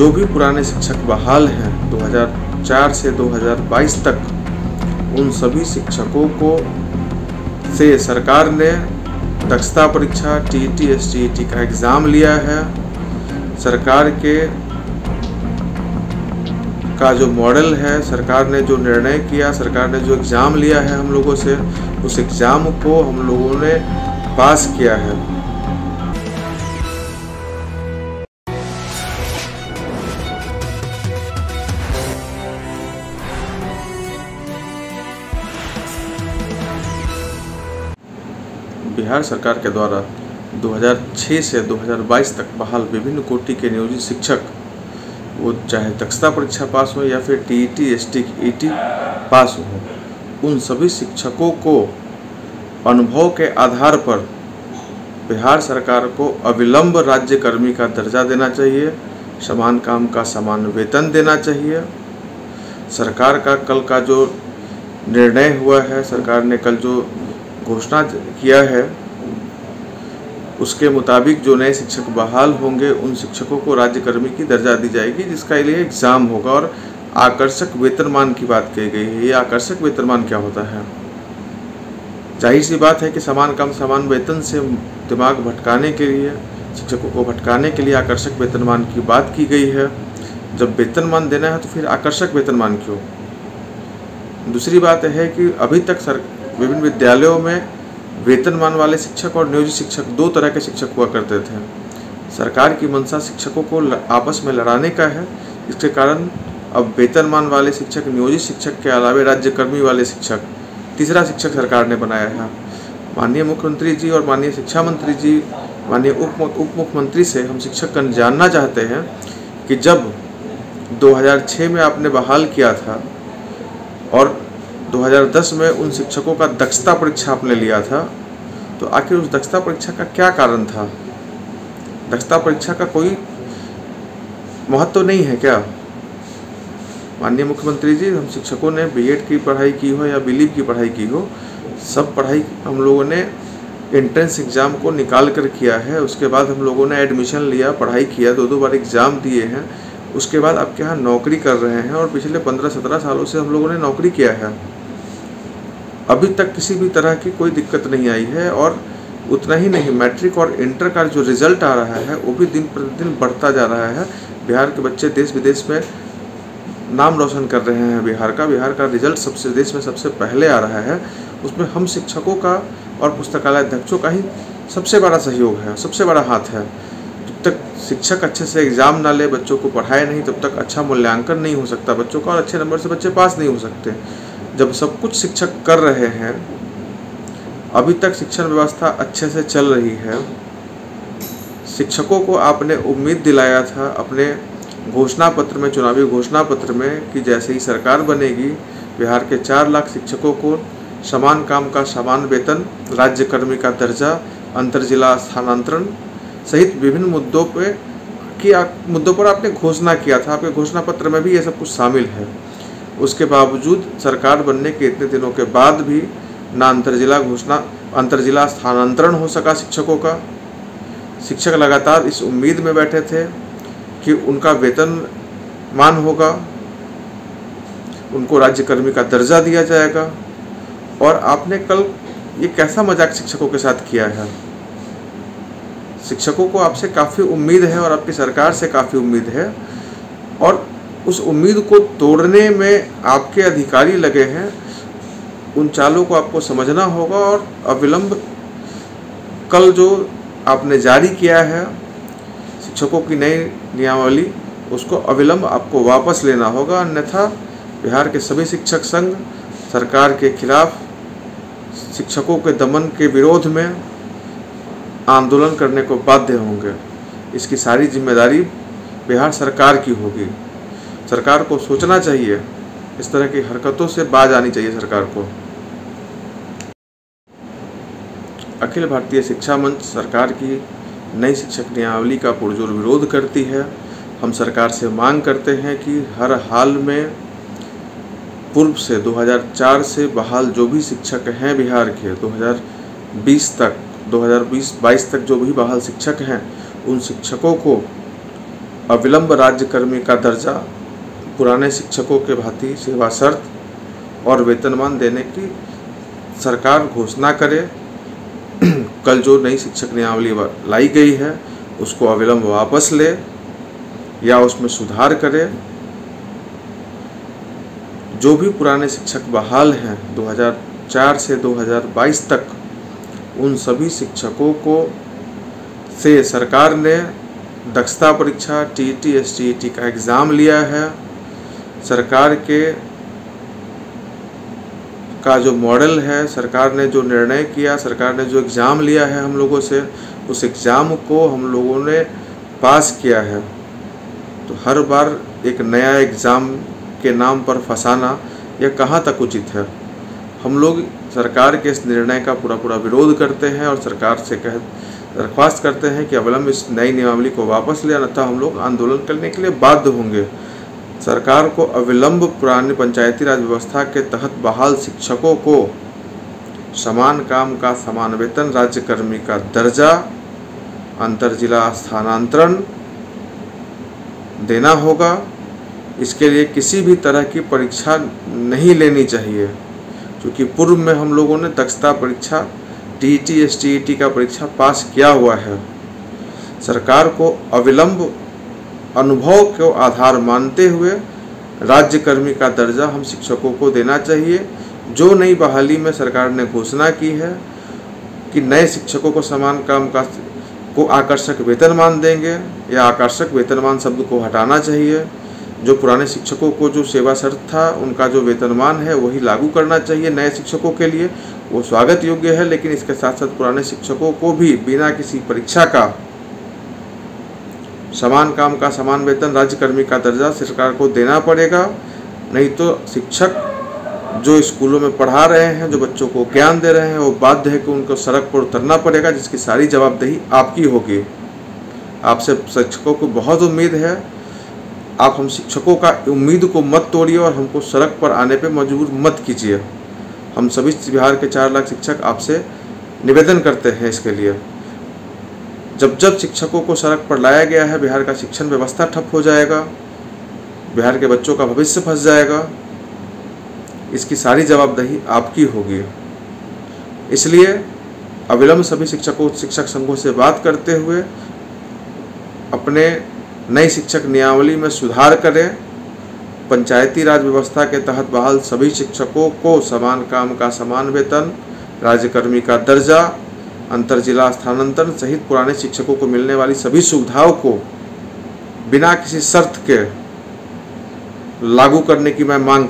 जो भी पुराने शिक्षक बहाल हैं 2004 से 2022 तक, उन सभी शिक्षकों को से सरकार ने दक्षता परीक्षा टीईटी एसटीईटी का एग्ज़ाम लिया है। सरकार का जो मॉडल है, सरकार ने जो निर्णय किया, सरकार ने जो एग्ज़ाम लिया है हम लोगों से, उस एग्ज़ाम को हम लोगों ने पास किया है। बिहार सरकार के द्वारा 2006 से 2022 तक बहाल विभिन्न कोटि के नियोजित शिक्षक, वो चाहे दक्षता परीक्षा पास हो या फिर टीईटी एसटीईटी पास हो, उन सभी शिक्षकों को अनुभव के आधार पर बिहार सरकार को अविलंब राज्यकर्मी का दर्जा देना चाहिए, समान काम का समान वेतन देना चाहिए। सरकार का कल का जो निर्णय हुआ है, सरकार ने कल जो घोषणा किया है, उसके मुताबिक जो नए शिक्षक बहाल होंगे उन शिक्षकों को राज्यकर्मी की दर्जा दी जाएगी, जिसका लिए एग्ज़ाम होगा। और आकर्षक वेतनमान की बात कही गई है। ये आकर्षक वेतनमान क्या होता है? जाहिर सी बात है कि समान काम समान वेतन से दिमाग भटकाने के लिए, शिक्षकों को भटकाने के लिए आकर्षक वेतनमान की बात की गई है। जब वेतनमान देना है तो फिर आकर्षक वेतनमान क्यों? दूसरी बात है कि अभी तक विभिन्न विद्यालयों में वेतनमान वाले शिक्षक और नियोजित शिक्षक दो तरह के शिक्षक हुआ करते थे। सरकार की मंशा शिक्षकों को आपस में लड़ाने का है, इसके कारण अब वेतनमान वाले शिक्षक, नियोजित शिक्षक के अलावा राज्यकर्मी वाले शिक्षक, तीसरा शिक्षक सरकार ने बनाया है। माननीय मुख्यमंत्री जी और माननीय शिक्षा मंत्री जी, माननीय उप मुख्यमंत्री से हम शिक्षकगण जानना चाहते हैं कि जब 2006 में आपने बहाल किया था और 2010 में उन शिक्षकों का दक्षता परीक्षा आपने लिया था, तो आखिर उस दक्षता परीक्षा का क्या कारण था? दक्षता परीक्षा का कोई महत्व तो नहीं है क्या? माननीय मुख्यमंत्री जी, हम शिक्षकों ने बीएड की पढ़ाई की हो या बीलीव की पढ़ाई की हो, सब पढ़ाई हम लोगों ने एंट्रेंस एग्ज़ाम को निकाल कर किया है। उसके बाद हम लोगों ने एडमिशन लिया, पढ़ाई किया, 2 बार एग्ज़ाम दिए हैं। उसके बाद आपके यहाँ नौकरी कर रहे हैं और पिछले 15-17 सालों से हम लोगों ने नौकरी किया है। अभी तक किसी भी तरह की कोई दिक्कत नहीं आई है। और उतना ही नहीं, मैट्रिक और इंटर का जो रिज़ल्ट आ रहा है वो भी दिन प्रतिदिन बढ़ता जा रहा है। बिहार के बच्चे देश विदेश में नाम रोशन कर रहे हैं। बिहार का रिज़ल्ट देश में सबसे पहले आ रहा है। उसमें हम शिक्षकों का और पुस्तकालय अध्यक्षों का ही सबसे बड़ा सहयोग है, सबसे बड़ा हाथ है। जब तक शिक्षक अच्छे से एग्ज़ाम ना ले, बच्चों को पढ़ाए नहीं, तब तक अच्छा मूल्यांकन नहीं हो सकता बच्चों का और अच्छे नंबर से बच्चे पास नहीं हो सकते। जब सब कुछ शिक्षक कर रहे हैं, अभी तक शिक्षण व्यवस्था अच्छे से चल रही है, शिक्षकों को आपने उम्मीद दिलाया था अपने घोषणा पत्र में, चुनावी घोषणा पत्र में, कि जैसे ही सरकार बनेगी बिहार के 4 लाख शिक्षकों को समान काम का समान वेतन, राज्यकर्मी का दर्जा, अंतर जिला स्थानांतरण सहित विभिन्न मुद्दों पर आपने घोषणा किया था। आपके घोषणा पत्र में भी ये सब कुछ शामिल है। उसके बावजूद सरकार बनने के इतने दिनों के बाद भी ना अंतर जिला स्थानांतरण हो सका शिक्षकों का। शिक्षक लगातार इस उम्मीद में बैठे थे कि उनका वेतनमान होगा, उनको राज्यकर्मी का दर्जा दिया जाएगा। और आपने कल ये कैसा मजाक शिक्षकों के साथ किया है? शिक्षकों को आपसे काफ़ी उम्मीद है और आपकी सरकार से काफ़ी उम्मीद है, और उस उम्मीद को तोड़ने में आपके अधिकारी लगे हैं। उन चालों को आपको समझना होगा और अविलंब कल जो आपने जारी किया है शिक्षकों की नई नियमावली, उसको अविलंब आपको वापस लेना होगा। अन्यथा बिहार के सभी शिक्षक संघ सरकार के खिलाफ, शिक्षकों के दमन के विरोध में आंदोलन करने को बाध्य होंगे। इसकी सारी जिम्मेदारी बिहार सरकार की होगी। सरकार को सोचना चाहिए, इस तरह की हरकतों से बाज आनी चाहिए सरकार को। अखिल भारतीय शिक्षा मंच सरकार की नई शिक्षक नियमावली का पुरजोर विरोध करती है। हम सरकार से मांग करते हैं कि हर हाल में पूर्व से 2004 से बहाल जो भी शिक्षक हैं बिहार के, 2020-22 तक जो भी बहाल शिक्षक हैं, उन शिक्षकों को अविलंब राज्यकर्मी का दर्जा पुराने शिक्षकों के भांति सेवा शर्त और वेतनमान देने की सरकार घोषणा करे। कल जो नई शिक्षक नियमावली लाई गई है उसको अविलंब वापस ले या उसमें सुधार करे। जो भी पुराने शिक्षक बहाल हैं 2004 से 2022 तक, उन सभी शिक्षकों को से सरकार ने दक्षता परीक्षा टीईटी एसटीईटी का एग्ज़ाम लिया है। सरकार का जो मॉडल है, सरकार ने जो निर्णय किया, सरकार ने जो एग्ज़ाम लिया है हम लोगों से, उस एग्ज़ाम को हम लोगों ने पास किया है। तो हर बार एक नया एग्ज़ाम के नाम पर फंसाना यह कहाँ तक उचित है। हम लोग सरकार के इस निर्णय का पूरा विरोध करते हैं और सरकार से दरख्वास्त करते हैं कि अविलंब इस नई नियमावली को वापस ले, अन्यथा हम लोग आंदोलन करने के लिए बाध्य होंगे। सरकार को अविलंब पुरानी पंचायती राज व्यवस्था के तहत बहाल शिक्षकों को समान काम का समान वेतन, राज्यकर्मी का दर्जा, अंतर जिला स्थानांतरण देना होगा। इसके लिए किसी भी तरह की परीक्षा नहीं लेनी चाहिए, क्योंकि पूर्व में हम लोगों ने दक्षता परीक्षा टीईटी एसटीईटी का परीक्षा पास किया हुआ है। सरकार को अविलंब अनुभव को आधार मानते हुए राज्यकर्मी का दर्जा हम शिक्षकों को देना चाहिए। जो नई बहाली में सरकार ने घोषणा की है कि नए शिक्षकों को समान काम का को आकर्षक वेतनमान देंगे, या आकर्षक वेतनमान शब्द को हटाना चाहिए। जो पुराने शिक्षकों को जो सेवा शर्त था, उनका जो वेतनमान है वही लागू करना चाहिए नए शिक्षकों के लिए। वो स्वागत योग्य है, लेकिन इसके साथ साथ पुराने शिक्षकों को भी बिना किसी परीक्षा का समान काम का समान वेतन, राज्यकर्मी का दर्जा सरकार को देना पड़ेगा। नहीं तो शिक्षक जो स्कूलों में पढ़ा रहे हैं, जो बच्चों को ज्ञान दे रहे हैं, वो बाध्य है कि उनको सड़क पर उतरना पड़ेगा, जिसकी सारी जवाबदेही आपकी होगी। आपसे शिक्षकों को बहुत उम्मीद है। आप हम शिक्षकों का उम्मीद को मत तोड़िए और हमको सड़क पर आने पे मजबूर मत कीजिए। हम सभी बिहार के 4 लाख शिक्षक आपसे निवेदन करते हैं इसके लिए। जब शिक्षकों को सड़क पर लाया गया है, बिहार का शिक्षण व्यवस्था ठप हो जाएगा, बिहार के बच्चों का भविष्य फंस जाएगा। इसकी सारी जवाबदेही आपकी होगी। इसलिए अविलंब सभी शिक्षक संघों से बात करते हुए अपने नई शिक्षक नियमावली में सुधार करें। पंचायती राज व्यवस्था के तहत बहाल सभी शिक्षकों को समान काम का समान वेतन, राज्यकर्मी का दर्जा, अंतर जिला स्थानांतरण सहित पुराने शिक्षकों को मिलने वाली सभी सुविधाओं को बिना किसी शर्त के लागू करने की मैं मांग